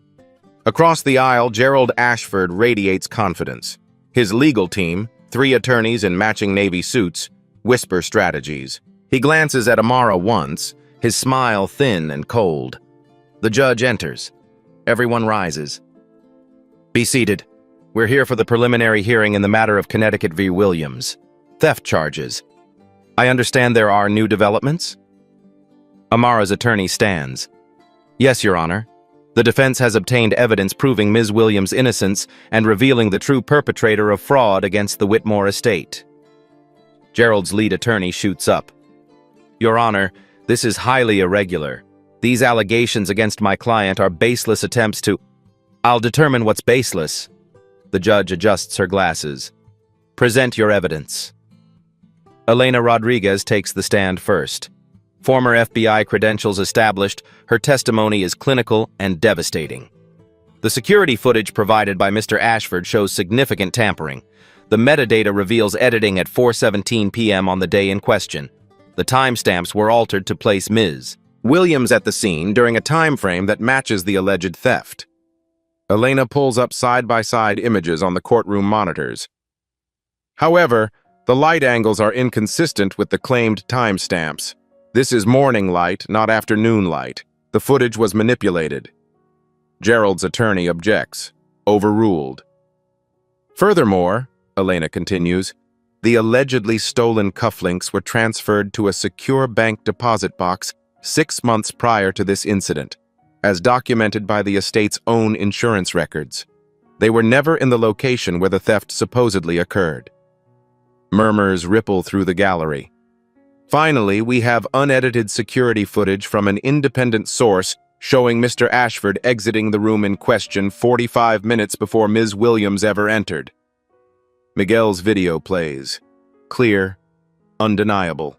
Across the aisle, Gerald Ashford radiates confidence. His legal team, 3 attorneys in matching navy suits, whisper strategies. He glances at Amara once, his smile thin and cold. The judge enters. Everyone rises. Be seated. We're here for the preliminary hearing in the matter of Connecticut v. Williams. Theft charges. I understand there are new developments? Amara's attorney stands. Yes, Your Honor. The defense has obtained evidence proving Ms. Williams' innocence and revealing the true perpetrator of fraud against the Whitmore estate. Gerald's lead attorney shoots up. Your Honor, this is highly irregular. These allegations against my client are baseless attempts to... I'll determine what's baseless. The judge adjusts her glasses. Present your evidence. Elena Rodriguez takes the stand first. Former FBI credentials established, her testimony is clinical and devastating. The security footage provided by Mr. Ashford shows significant tampering. The metadata reveals editing at 4:17 p.m. on the day in question. The timestamps were altered to place Ms. Williams at the scene during a time frame that matches the alleged theft. Elena pulls up side-by-side images on the courtroom monitors. However, the light angles are inconsistent with the claimed timestamps. This is morning light, not afternoon light. The footage was manipulated. Gerald's attorney objects. Overruled. Furthermore, Elena continues, the allegedly stolen cufflinks were transferred to a secure bank deposit box 6 months prior to this incident, as documented by the estate's own insurance records. They were never in the location where the theft supposedly occurred. Murmurs ripple through the gallery. Finally, we have unedited security footage from an independent source showing Mr. Ashford exiting the room in question 45 minutes before Ms. Williams ever entered. Miguel's video plays. Clear, undeniable.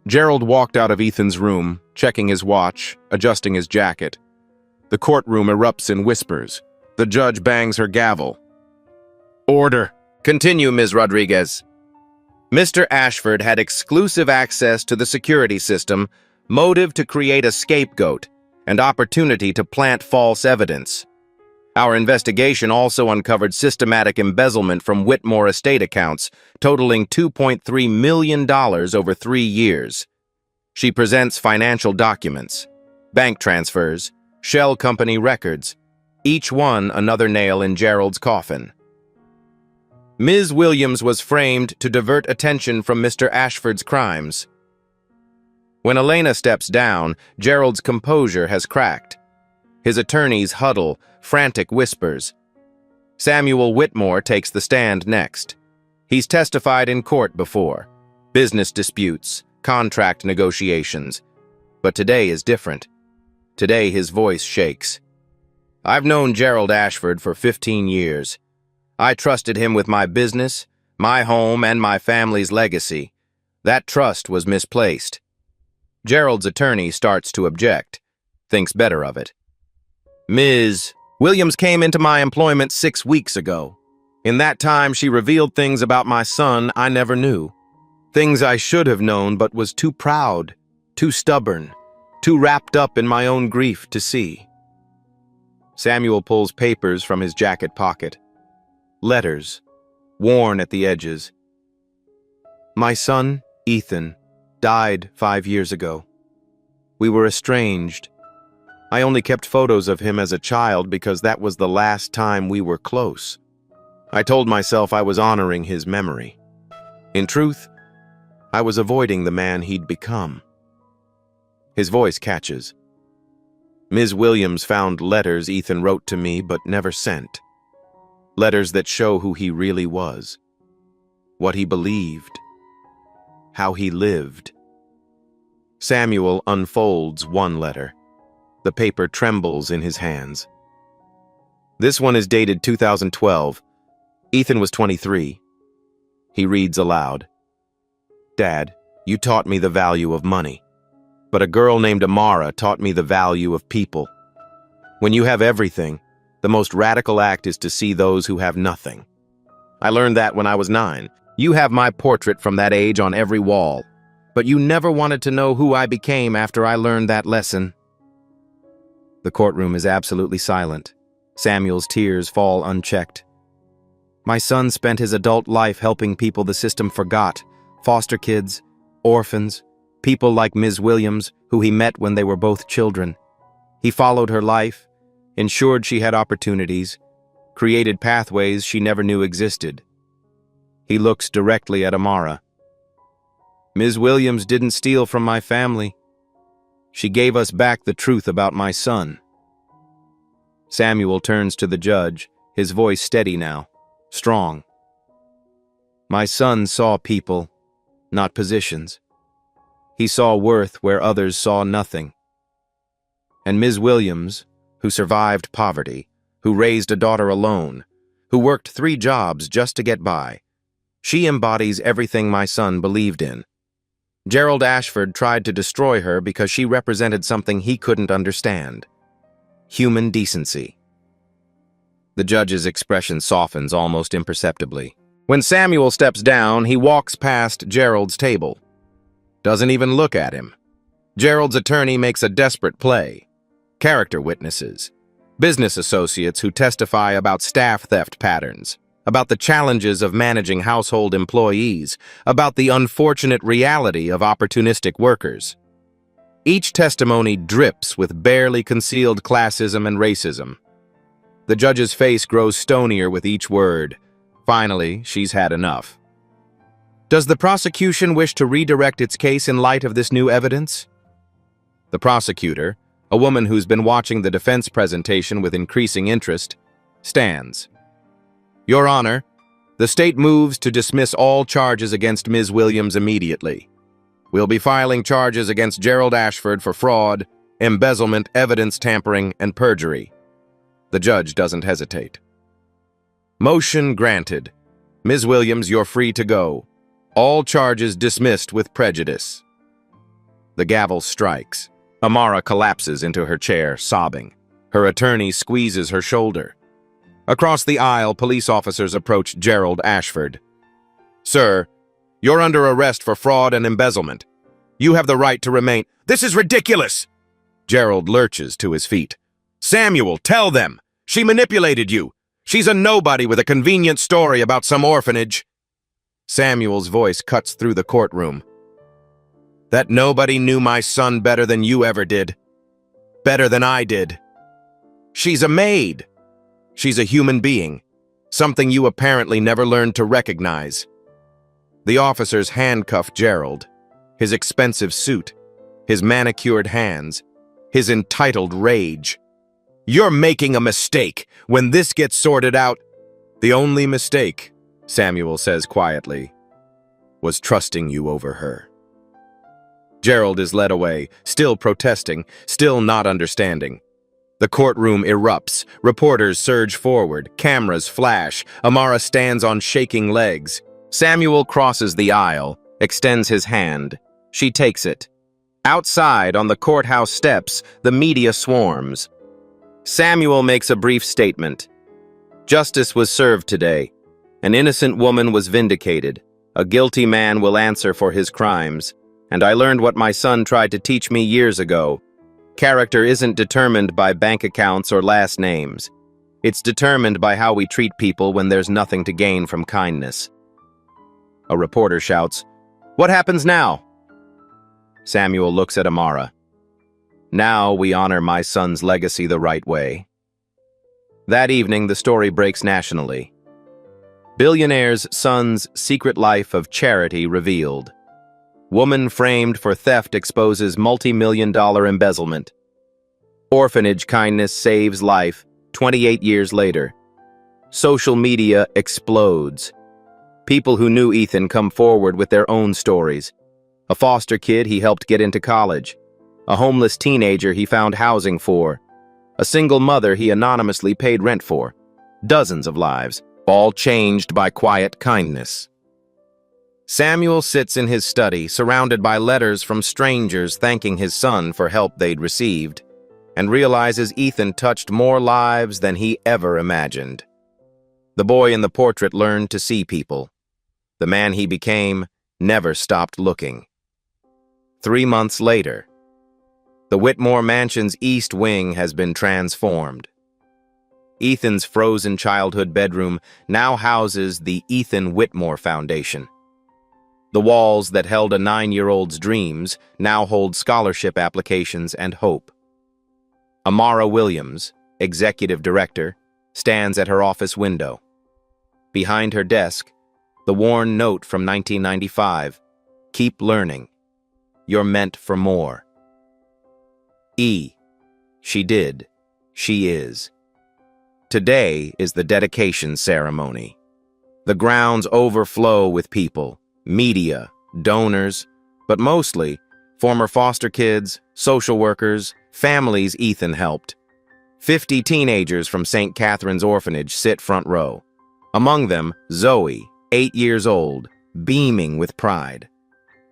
Gerald walked out of Ethan's room, checking his watch, adjusting his jacket. The courtroom erupts in whispers. The judge bangs her gavel. Order. Continue, Ms. Rodriguez. Mr. Ashford had exclusive access to the security system, motive to create a scapegoat, and opportunity to plant false evidence. Our investigation also uncovered systematic embezzlement from Whitmore estate accounts, totaling $2.3 million over 3 years. She presents financial documents, bank transfers, shell company records, each one another nail in Gerald's coffin. Ms. Williams was framed to divert attention from Mr. Ashford's crimes. When Elena steps down, Gerald's composure has cracked. His attorneys huddle, frantic whispers. Samuel Whitmore takes the stand next. He's testified in court before. Business disputes, contract negotiations. But today is different. Today his voice shakes. I've known Gerald Ashford for 15 years. I trusted him with my business, my home, and my family's legacy. That trust was misplaced. Gerald's attorney starts to object, thinks better of it. Ms. Williams came into my employment 6 weeks ago. In that time, she revealed things about my son I never knew. Things I should have known but was too proud, too stubborn, too wrapped up in my own grief to see. Samuel pulls papers from his jacket pocket. Letters, worn at the edges. My son, Ethan, died 5 years ago. We were estranged. I only kept photos of him as a child because that was the last time we were close. I told myself I was honoring his memory. In truth, I was avoiding the man he'd become. His voice catches. Ms. Williams found letters Ethan wrote to me but never sent. Letters that show who he really was, what he believed, how he lived. Samuel unfolds one letter. The paper trembles in his hands. This one is dated 2012. Ethan was 23. He reads aloud. Dad, you taught me the value of money, but a girl named Amara taught me the value of people. When you have everything, the most radical act is to see those who have nothing. I learned that when I was 9. You have my portrait from that age on every wall, but you never wanted to know who I became after I learned that lesson. The courtroom is absolutely silent. Samuel's tears fall unchecked. My son spent his adult life helping people the system forgot, foster kids, orphans, people like Ms. Williams, who he met when they were both children. He followed her life, ensured she had opportunities, created pathways she never knew existed. He looks directly at Amara. Ms. Williams didn't steal from my family. She gave us back the truth about my son. Samuel turns to the judge, his voice steady now, strong. My son saw people, not positions. He saw worth where others saw nothing. And Ms. Williams, who survived poverty, who raised a daughter alone, who worked 3 jobs just to get by, she embodies everything my son believed in. Gerald Ashford tried to destroy her because she represented something he couldn't understand. Human decency. The judge's expression softens almost imperceptibly. When Samuel steps down, he walks past Gerald's table. Doesn't even look at him. Gerald's attorney makes a desperate play. Character witnesses. Business associates who testify about staff theft patterns, about the challenges of managing household employees, about the unfortunate reality of opportunistic workers. Each testimony drips with barely concealed classism and racism. The judge's face grows stonier with each word. Finally, she's had enough. Does the prosecution wish to redirect its case in light of this new evidence? The prosecutor, a woman who's been watching the defense presentation with increasing interest, stands. Your Honor, the state moves to dismiss all charges against Ms. Williams immediately. We'll be filing charges against Gerald Ashford for fraud, embezzlement, evidence tampering, and perjury. The judge doesn't hesitate. Motion granted. Ms. Williams, you're free to go. All charges dismissed with prejudice. The gavel strikes. Amara collapses into her chair, sobbing. Her attorney squeezes her shoulder. Across the aisle, police officers approach Gerald Ashford. Sir, you're under arrest for fraud and embezzlement. You have the right to remain. This is ridiculous! Gerald lurches to his feet. Samuel, tell them! She manipulated you! She's a nobody with a convenient story about some orphanage. Samuel's voice cuts through the courtroom. That nobody knew my son better than you ever did. Better than I did. She's a maid. She's a human being, something you apparently never learned to recognize. The officers handcuff Gerald, his expensive suit, his manicured hands, his entitled rage. You're making a mistake. When this gets sorted out, the only mistake, Samuel says quietly, was trusting you over her. Gerald is led away, still protesting, still not understanding. The courtroom erupts. Reporters surge forward. Cameras flash. Amara stands on shaking legs. Samuel crosses the aisle, extends his hand. She takes it. Outside, on the courthouse steps, the media swarms. Samuel makes a brief statement. Justice was served today. An innocent woman was vindicated. A guilty man will answer for his crimes. And I learned what my son tried to teach me years ago. Character isn't determined by bank accounts or last names. It's determined by how we treat people when there's nothing to gain from kindness. A reporter shouts, "What happens now?" Samuel looks at Amara. Now we honor my son's legacy the right way. That evening, the story breaks nationally. Billionaire's son's secret life of charity revealed. Woman framed for theft exposes multi-million-dollar embezzlement. Orphanage kindness saves life 28 years later. Social media explodes. People who knew Ethan come forward with their own stories. A foster kid he helped get into college. A homeless teenager he found housing for. A single mother he anonymously paid rent for. Dozens of lives, all changed by quiet kindness. Samuel sits in his study, surrounded by letters from strangers thanking his son for help they'd received, and realizes Ethan touched more lives than he ever imagined. The boy in the portrait learned to see people. The man he became never stopped looking. 3 months later, the Whitmore Mansion's East Wing has been transformed. Ethan's frozen childhood bedroom now houses the Ethan Whitmore Foundation. The walls that held a 9-year-old's dreams now hold scholarship applications and hope. Amara Williams, executive director, stands at her office window. Behind her desk, the worn note from 1995, "Keep learning. You're meant for more." She did. She is. Today is the dedication ceremony. The grounds overflow with people. Media, donors, but mostly former foster kids, social workers, families Ethan helped. 50 teenagers from St. Catherine's Orphanage sit front row. Among them, Zoe, 8 years old, beaming with pride.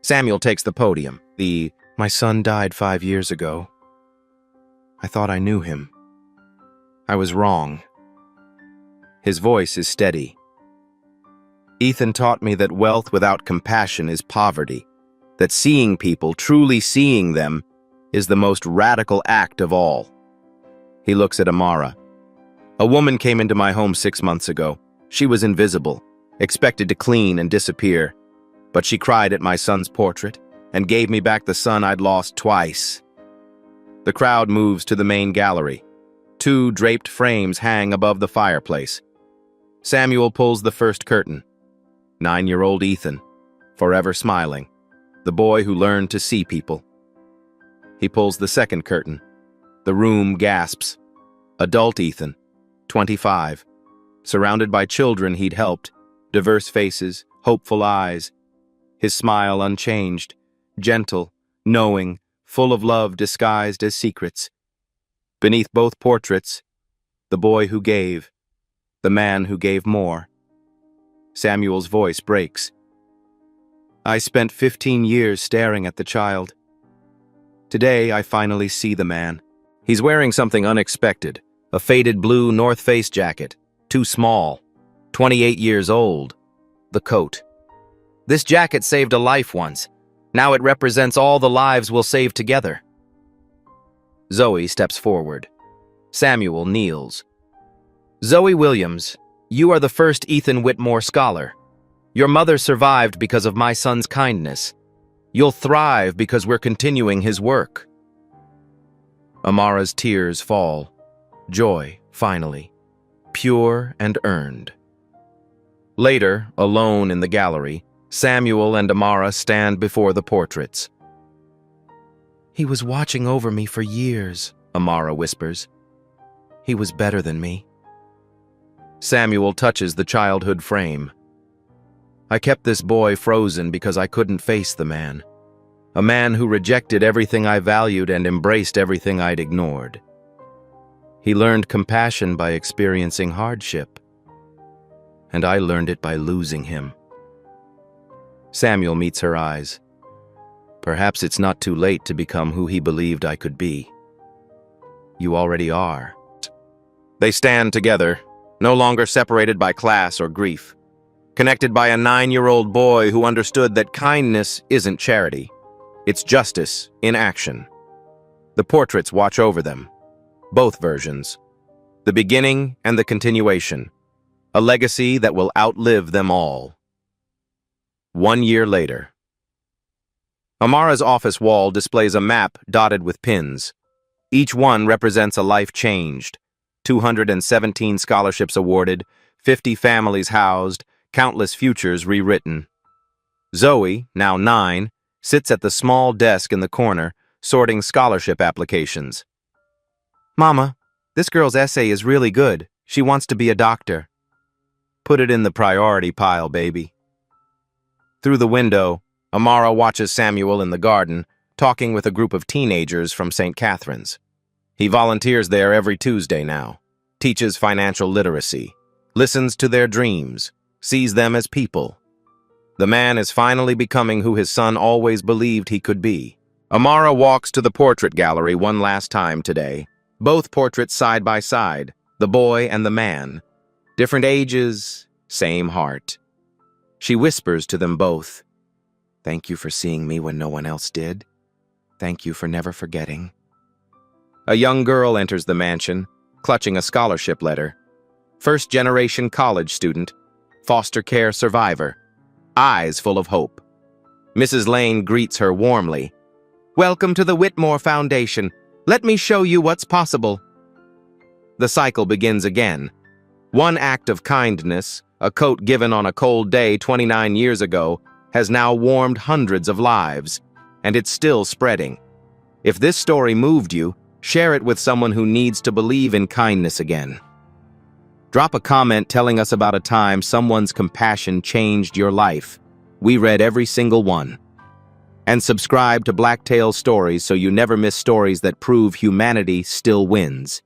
Samuel takes the podium. My son died 5 years ago. I thought I knew him. I was wrong. His voice is steady. Ethan taught me that wealth without compassion is poverty, that seeing people, truly seeing them, is the most radical act of all. He looks at Amara. A woman came into my home 6 months ago. She was invisible, expected to clean and disappear, but she cried at my son's portrait and gave me back the son I'd lost twice. The crowd moves to the main gallery. 2 draped frames hang above the fireplace. Samuel pulls the first curtain. 9-year-old Ethan, forever smiling, the boy who learned to see people. He pulls the second curtain. The room gasps. Adult Ethan, 25, surrounded by children he'd helped, diverse faces, hopeful eyes, his smile unchanged, gentle, knowing, full of love disguised as secrets. Beneath both portraits, the boy who gave, the man who gave more. Samuel's voice breaks. I spent 15 years staring at the child. Today, I finally see the man. He's wearing something unexpected, a faded blue North Face jacket, too small, 28 years old. The coat. This jacket saved a life once. Now it represents all the lives we'll save together. Zoe steps forward. Samuel kneels. Zoe Williams, you are the first Ethan Whitmore scholar. Your mother survived because of my son's kindness. You'll thrive because we're continuing his work. Amara's tears fall. Joy, finally. Pure and earned. Later, alone in the gallery, Samuel and Amara stand before the portraits. He was watching over me for years, Amara whispers. He was better than me. Samuel touches the childhood frame. I kept this boy frozen because I couldn't face the man. A man who rejected everything I valued and embraced everything I'd ignored. He learned compassion by experiencing hardship, and I learned it by losing him. Samuel meets her eyes. Perhaps it's not too late to become who he believed I could be. You already are. They stand together, no longer separated by class or grief, connected by a 9-year-old boy who understood that kindness isn't charity. It's justice in action. The portraits watch over them. Both versions. The beginning and the continuation. A legacy that will outlive them all. 1 year later. Amara's office wall displays a map dotted with pins. Each one represents a life changed. 217 scholarships awarded, 50 families housed, countless futures rewritten. Zoe, now 9, sits at the small desk in the corner, sorting scholarship applications. Mama, this girl's essay is really good. She wants to be a doctor. Put it in the priority pile, baby. Through the window, Amara watches Samuel in the garden, talking with a group of teenagers from St. Catherine's. He volunteers there every Tuesday now, teaches financial literacy, listens to their dreams, sees them as people. The man is finally becoming who his son always believed he could be. Amara walks to the portrait gallery one last time today. Both portraits side by side, the boy and the man. Different ages, same heart. She whispers to them both, "Thank you for seeing me when no one else did. Thank you for never forgetting." A young girl enters the mansion, clutching a scholarship letter. First-generation college student, foster care survivor, eyes full of hope. Mrs. Lane greets her warmly. "Welcome to the Whitmore Foundation. Let me show you what's possible." The cycle begins again. One act of kindness, a coat given on a cold day 29 years ago, has now warmed hundreds of lives, and it's still spreading. If this story moved you, share it with someone who needs to believe in kindness again. Drop a comment telling us about a time someone's compassion changed your life. We read every single one. And subscribe to Blacktail Stories so you never miss stories that prove humanity still wins.